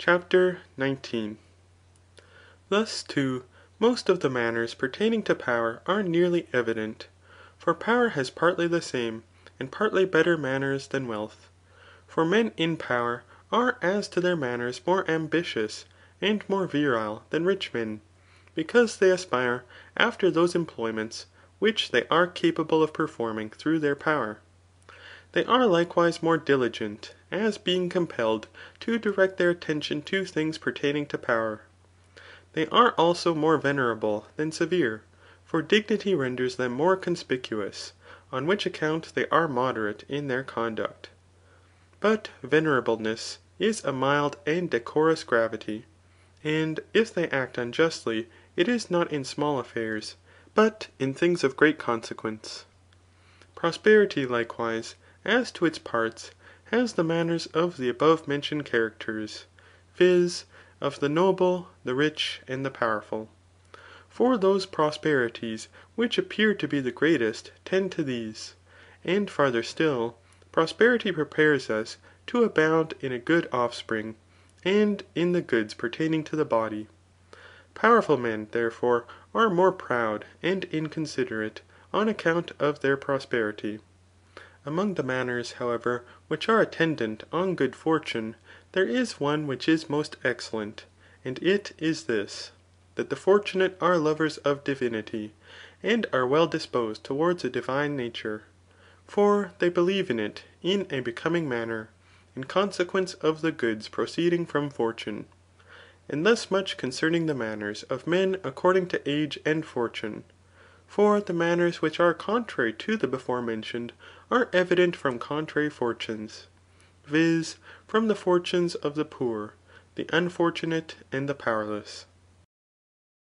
CHAPTER XIX. Thus, too, most of the manners pertaining to power are nearly evident. For power has partly the same, and partly better manners than wealth. For men in power are as to their manners more ambitious and more virile than rich men, because they aspire after those employments which they are capable of performing through their power. They are likewise more diligent, as being compelled to direct their attention to things pertaining to power. They are also more venerable than severe, for dignity renders them more conspicuous, on which account they are moderate in their conduct. But venerableness is a mild and decorous gravity ; and if they act unjustly, it is not in small affairs, but in things of great consequence. Prosperity, likewise, as to its parts, has the manners of the above mentioned characters, viz. Of the noble, the rich, and the powerful. For those prosperities which appear to be the greatest tend to these. And farther still, prosperity prepares us to abound in a good offspring, and in the goods pertaining to the body. Powerful men, therefore, are more proud and inconsiderate on account of their prosperity. Among the manners, however, which are attendant on good fortune, there is one which is most excellent, and it is this, that the fortunate are lovers of divinity, and are well disposed towards a divine nature. For they believe in it in a becoming manner, in consequence of the goods proceeding from fortune. And thus much concerning the manners of men according to age and fortune. For the manners which are contrary to the before mentioned are evident from contrary fortunes, viz. From the fortunes of the poor, the unfortunate, and the powerless.